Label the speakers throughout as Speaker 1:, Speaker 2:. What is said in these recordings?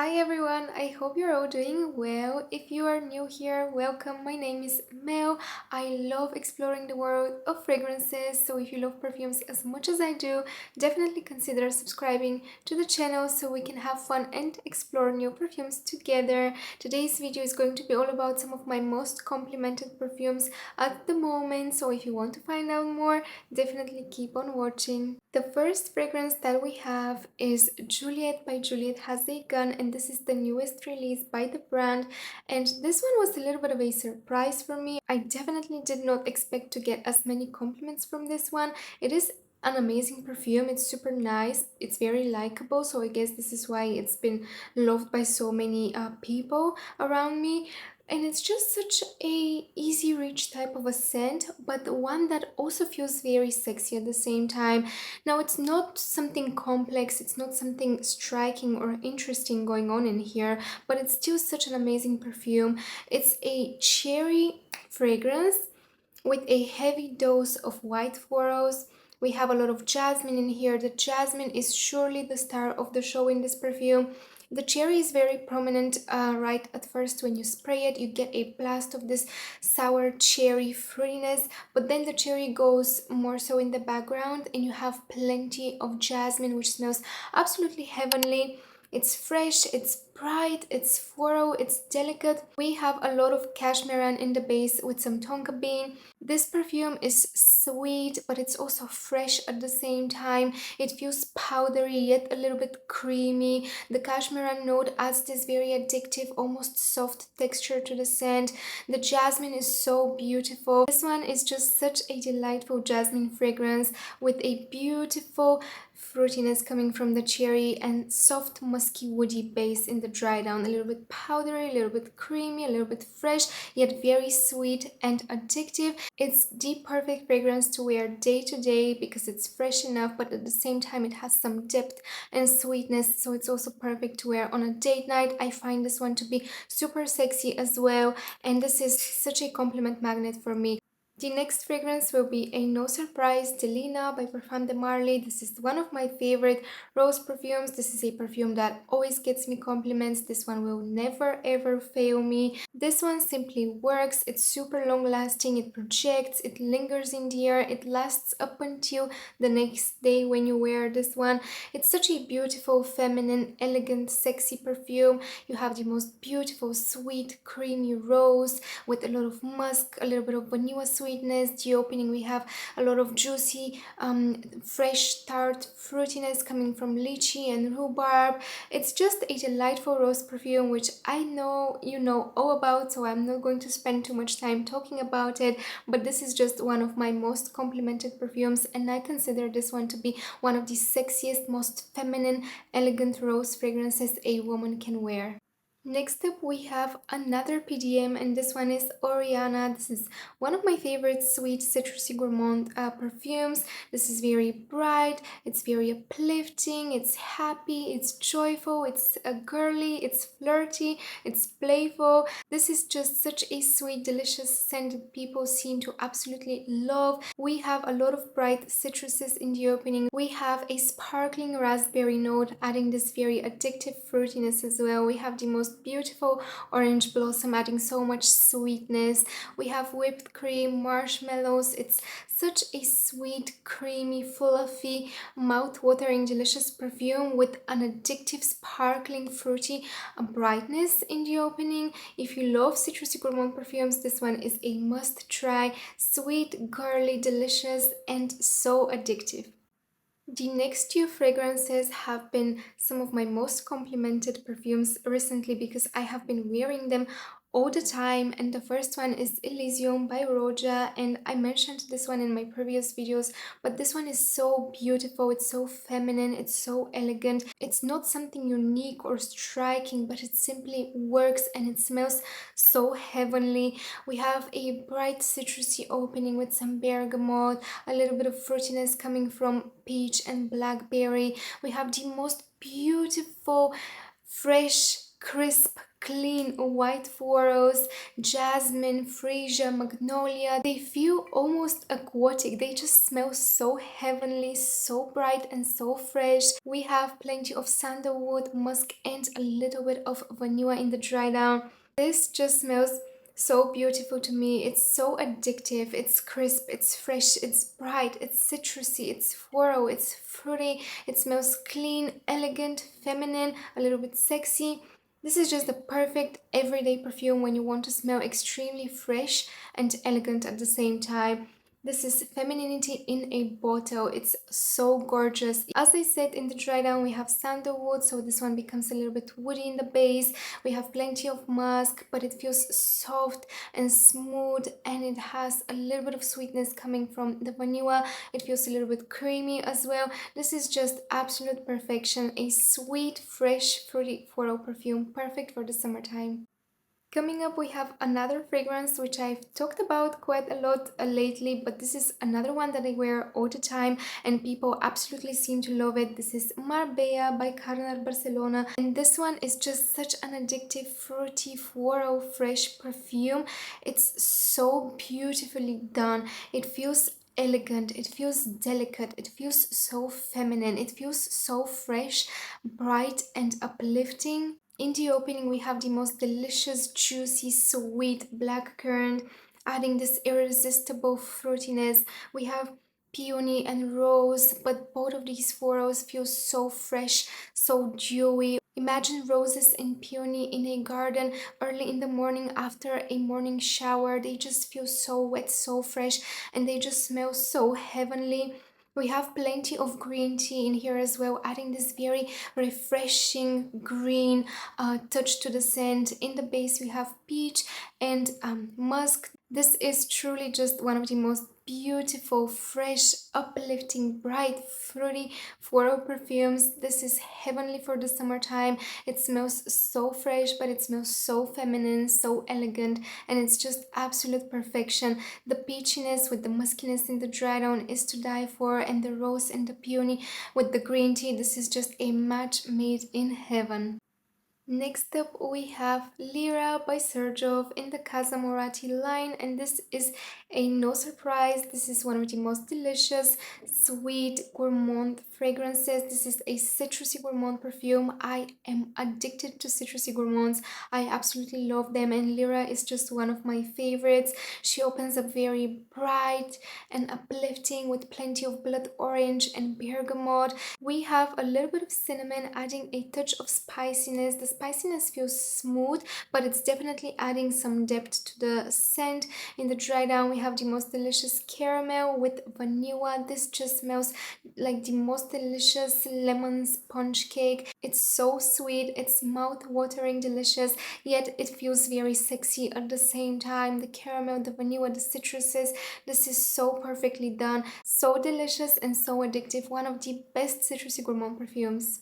Speaker 1: Hi everyone, I hope you're all doing well. If you are new here, welcome. My name is Mel. I love exploring the world of fragrances, so if you love perfumes as much as I do, definitely consider subscribing to the channel so we can have fun and explore new perfumes together. Today's video is going to be all about some of my most complimented perfumes at the moment, so if you want to find out more, definitely keep on watching. The first fragrance that we have is Juliette by Juliette Has A Gun, and this is the newest release by the brand, and this one was a little bit of a surprise for me. I definitely did not expect to get as many compliments from this one. It is an amazing perfume. It's super nice, it's very likable, so I guess this is why it's been loved by so many people around me. And it's just such a easy reach type of a scent, but the one that also feels very sexy at the same time. Now, it's not something complex, it's not something striking or interesting going on in here, but it's still such an amazing perfume. It's a cherry fragrance with a heavy dose of white florals. We have a lot of jasmine in here. The jasmine is surely the star of the show in this perfume. The cherry is very prominent right at first when you spray it. You get a blast of this sour cherry fruitiness, but then the cherry goes more so in the background and you have plenty of jasmine, which smells absolutely heavenly. It's fresh, it's bright, it's floral, it's delicate. We have a lot of cashmere in the base with some tonka bean. This perfume is sweet, but it's also fresh at the same time. It feels powdery yet a little bit creamy. The cashmere note adds this very addictive, almost soft texture to the scent. The jasmine is so beautiful. This one is just such a delightful jasmine fragrance with a beautiful fruitiness coming from the cherry and soft musky woody base in the dry down. A little bit powdery, a little bit creamy, a little bit fresh, yet very sweet and addictive. It's the perfect fragrance to wear day to day because it's fresh enough, but at the same time it has some depth and sweetness, so it's also perfect to wear on a date night. I find this one to be super sexy as well, and this is such a compliment magnet for me. The next fragrance will be a no surprise Delina by Parfum de Marly. This is one of my favorite rose perfumes. This is a perfume that always gets me compliments. This one will never ever fail me. This one simply works. It's super long lasting. It projects. It lingers in the air. It lasts up until the next day when you wear this one. It's such a beautiful, feminine, elegant, sexy perfume. You have the most beautiful, sweet, creamy rose with a lot of musk, a little bit of vanilla sweetness. The opening, we have a lot of juicy, fresh, tart fruitiness coming from lychee and rhubarb. It's just a delightful rose perfume, which I know you know all about, so I'm not going to spend too much time talking about it, but this is just one of my most complimented perfumes, and I consider this one to be one of the sexiest, most feminine, elegant rose fragrances a woman can wear. Next up, we have another PDM, and this one is Oriana. This is one of my favorite sweet citrusy gourmand perfumes. This is very bright, it's very uplifting, it's happy, it's joyful, it's girly, it's flirty, it's playful. This is just such a sweet, delicious scent that people seem to absolutely love. We have a lot of bright citruses in the opening. We have a sparkling raspberry note, adding this very addictive fruitiness as well. We have the most beautiful orange blossom, adding so much sweetness. We have whipped cream, marshmallows. It's such a sweet, creamy, fluffy, mouth-watering, delicious perfume with an addictive, sparkling, fruity brightness in the opening. If you love citrusy gourmand perfumes, this one is a must-try. Sweet, girly, delicious, and so addictive. The next two fragrances have been some of my most complimented perfumes recently because I have been wearing them all the time, and the first one is Elysium by Roja, and I mentioned this one in my previous videos, but this one is so beautiful, it's so feminine, it's so elegant. It's not something unique or striking, but it simply works and it smells so heavenly. We have a bright citrusy opening with some bergamot, a little bit of fruitiness coming from peach and blackberry. We have the most beautiful, fresh, crisp, clean white florals, jasmine, freesia, magnolia. They feel almost aquatic. They just smell so heavenly, so bright and so fresh. We have plenty of sandalwood, musk and a little bit of vanilla in the dry down. This just smells so beautiful to me. It's so addictive. It's crisp, it's fresh, it's bright, it's citrusy, it's floral, it's fruity. It smells clean, elegant, feminine, a little bit sexy. This is just the perfect everyday perfume when you want to smell extremely fresh and elegant at the same time. This is femininity in a bottle. It's so gorgeous. As I said, in the dry down we have sandalwood, so this one becomes a little bit woody in the base. We have plenty of musk, but it feels soft and smooth, and it has a little bit of sweetness coming from the vanilla. It feels a little bit creamy as well. This is just absolute perfection. A sweet, fresh, fruity floral perfume, perfect for the summertime. Coming up, we have another fragrance which I've talked about quite a lot lately, but this is another one that I wear all the time and people absolutely seem to love it. This is Marbella by Carner, Barcelona, and this one is just such an addictive, fruity, floral, fresh perfume. It's so beautifully done. It feels elegant, it feels delicate, it feels so feminine, it feels so fresh, bright and uplifting. In the opening we have the most delicious, juicy, sweet black currant, adding this irresistible fruitiness. We have peony and rose, but both of these florals feel so fresh, so dewy. Imagine roses and peony in a garden early in the morning after a morning shower. They just feel so wet, so fresh, and they just smell so heavenly. We have plenty of green tea in here as well, adding this very refreshing green touch to the scent. In the base we have peach and musk. This is truly just one of the most beautiful, fresh, uplifting, bright, fruity floral perfumes. This is heavenly for the summertime. It smells so fresh, but it smells so feminine, so elegant, and it's just absolute perfection. The peachiness with the muskiness in the dry down is to die for, and the rose and the peony with the green tea. This is just a match made in heaven. Next up we have Lira by Xerjoff in the Casamorati line, and this is a no surprise. This is one of the most delicious, sweet, gourmand fragrances. This is a citrusy gourmand perfume. I am addicted to citrusy gourmands. I absolutely love them, and Lira is just one of my favorites. She opens up very bright and uplifting with plenty of blood orange and bergamot. We have a little bit of cinnamon, adding a touch of spiciness. The spiciness feels smooth, but it's definitely adding some depth to the scent. In the dry down we have the most delicious caramel with vanilla. This just smells like the most delicious lemon sponge cake. It's so sweet, it's mouth-watering delicious, yet it feels very sexy at the same time. The caramel, the vanilla, the citruses, this is so perfectly done, so delicious and so addictive. One of the best citrusy gourmand perfumes.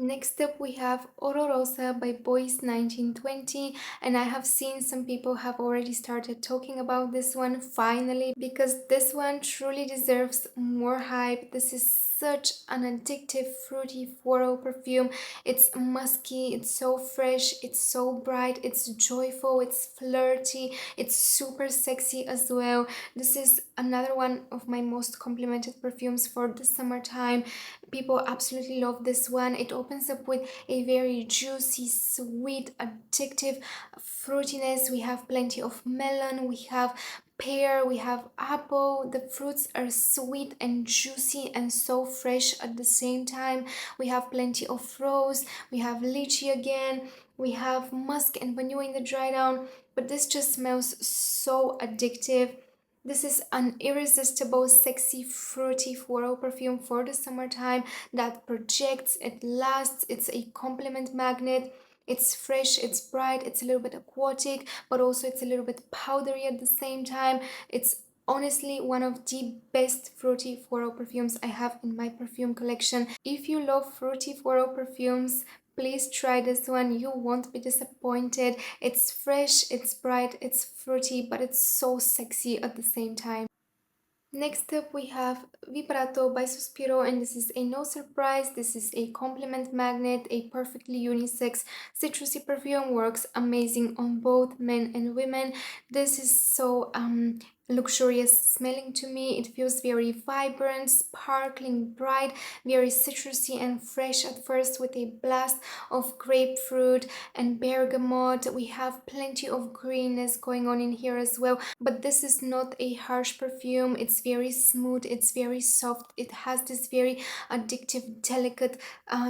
Speaker 1: Next up we have Oro Rosa by Bois 1920, and I have seen some people have already started talking about this one finally, because this one truly deserves more hype. This is such an addictive, fruity floral perfume. It's musky, it's so fresh, it's so bright, it's joyful, it's flirty, it's super sexy as well. This is another one of my most complimented perfumes for the summertime. People absolutely love this one. It opens up with a very juicy, sweet, addictive fruitiness. We have plenty of melon, we have pear, we have apple. The fruits are sweet and juicy and so fresh at the same time. We have plenty of rose, we have lychee again, we have musk and vanilla in the dry down, but this just smells so addictive. This is an irresistible, sexy, fruity floral perfume for the summertime that projects, it lasts, it's a compliment magnet. It's fresh, it's bright, it's a little bit aquatic, but also it's a little bit powdery at the same time. It's honestly one of the best fruity floral perfumes I have in my perfume collection. If you love fruity floral perfumes, please try this one. You won't be disappointed. It's fresh, it's bright, it's fruity, but it's so sexy at the same time. Next up, we have Vibrato by Sospiro, and this is a no surprise. This is a compliment magnet, a perfectly unisex citrusy perfume, works amazing on both men and women. This is so luxurious smelling to me. It feels very vibrant, sparkling, bright, very citrusy and fresh at first, with a blast of grapefruit and bergamot. We have plenty of greenness going on in here as well, but this is not a harsh perfume. It's very smooth, it's very soft, it has this very addictive, delicate,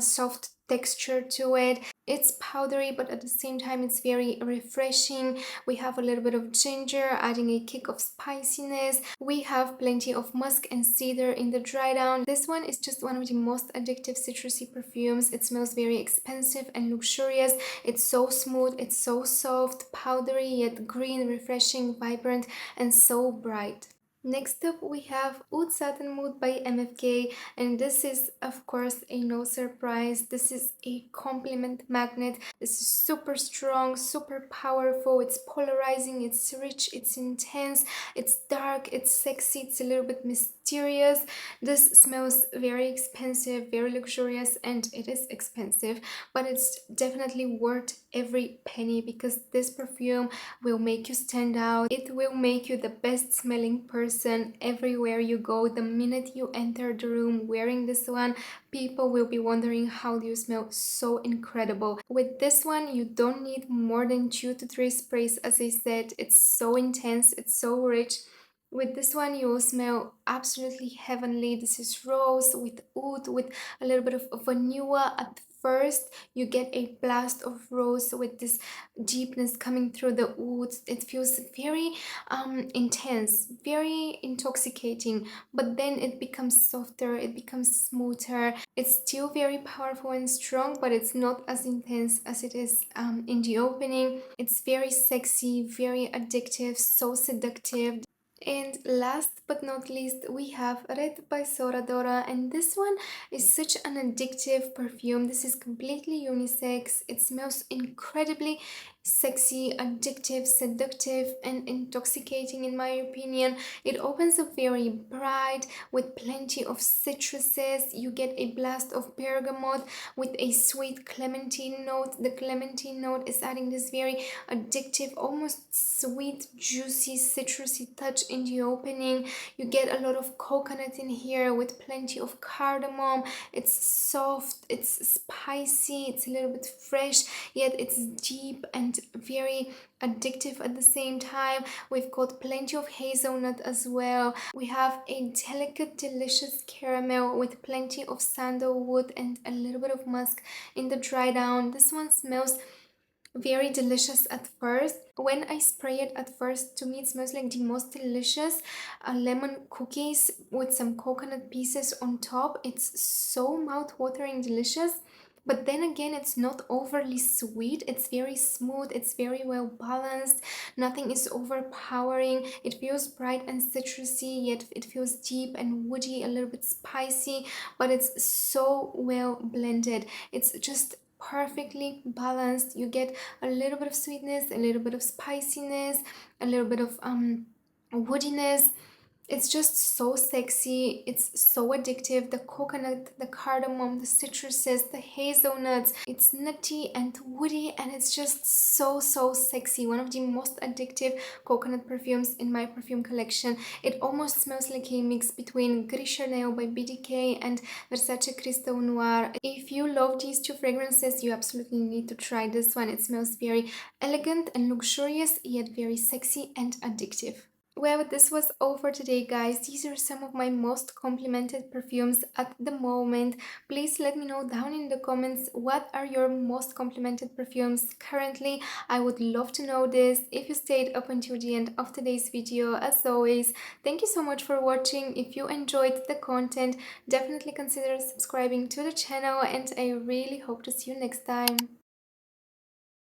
Speaker 1: soft texture to it. It's powdery, but at the same time it's very refreshing. We have a little bit of ginger, adding a kick of spiciness. We have plenty of musk and cedar in the dry down. This one is just one of the most addictive citrusy perfumes. It smells very expensive and luxurious. It's so smooth, it's so soft, powdery yet green, refreshing, vibrant, and so bright. Next up, we have Oud Satin Mood by MFK, and this is, of course, a no surprise. This is a compliment magnet. This is super strong, super powerful. It's polarizing, it's rich, it's intense, it's dark, it's sexy, it's a little bit mysterious. This smells very expensive, very luxurious, and it is expensive, but it's definitely worth every penny because this perfume will make you stand out. It will make you the best smelling person everywhere you go. The minute you enter the room wearing this one, people will be wondering how do you smell so incredible. With this one, you don't need more than 2 to 3 sprays. As I said, it's so intense, it's so rich. With this one, you will smell absolutely heavenly. This is rose with oud, with a little bit of vanilla at first. You get a blast of rose with this deepness coming through the oud. It feels very intense, very intoxicating, but then it becomes softer, it becomes smoother. It's still very powerful and strong, but it's not as intense as it is in the opening. It's very sexy, very addictive, so seductive. And last but not least, we have Red by Sora Dora, and this one is such an addictive perfume. This is completely unisex. It smells incredibly sexy, addictive, seductive, and intoxicating in my opinion. It opens up very bright with plenty of citruses. You get a blast of bergamot with a sweet clementine note. The clementine note is adding this very addictive, almost sweet, juicy, citrusy touch in the opening. You get a lot of coconut in here with plenty of cardamom. It's soft, it's spicy, it's a little bit fresh, yet it's deep and very addictive at the same time. We've got plenty of hazelnut as well. We have a delicate, delicious caramel with plenty of sandalwood and a little bit of musk in the dry down. This one smells very delicious at first. When I spray it at first, to me it smells like the most delicious lemon cookies with some coconut pieces on top. It's so mouth-watering delicious. But then again, it's not overly sweet. It's very smooth. It's very well balanced. Nothing is overpowering. It feels bright and citrusy, yet it feels deep and woody, a little bit spicy, but it's so well blended. It's just perfectly balanced. You get a little bit of sweetness, a little bit of spiciness, a little bit of woodiness. It's just so sexy. It's so addictive. The coconut, the cardamom, the citruses, the hazelnuts. It's nutty and woody, and it's just so sexy. One of the most addictive coconut perfumes in my perfume collection. It almost smells like a mix between Gris Chanel by BDK and Versace Crystal Noir. If you love these two fragrances, you absolutely need to try this one. It smells very elegant and luxurious, yet very sexy and addictive. Well, this was all for today, guys. These are some of my most complimented perfumes at the moment. Please let me know down in the comments what are your most complimented perfumes currently. I would love to know this. If you stayed up until the end of today's video, as always, thank you so much for watching. If you enjoyed the content, definitely consider subscribing to the channel, and I really hope to see you next time.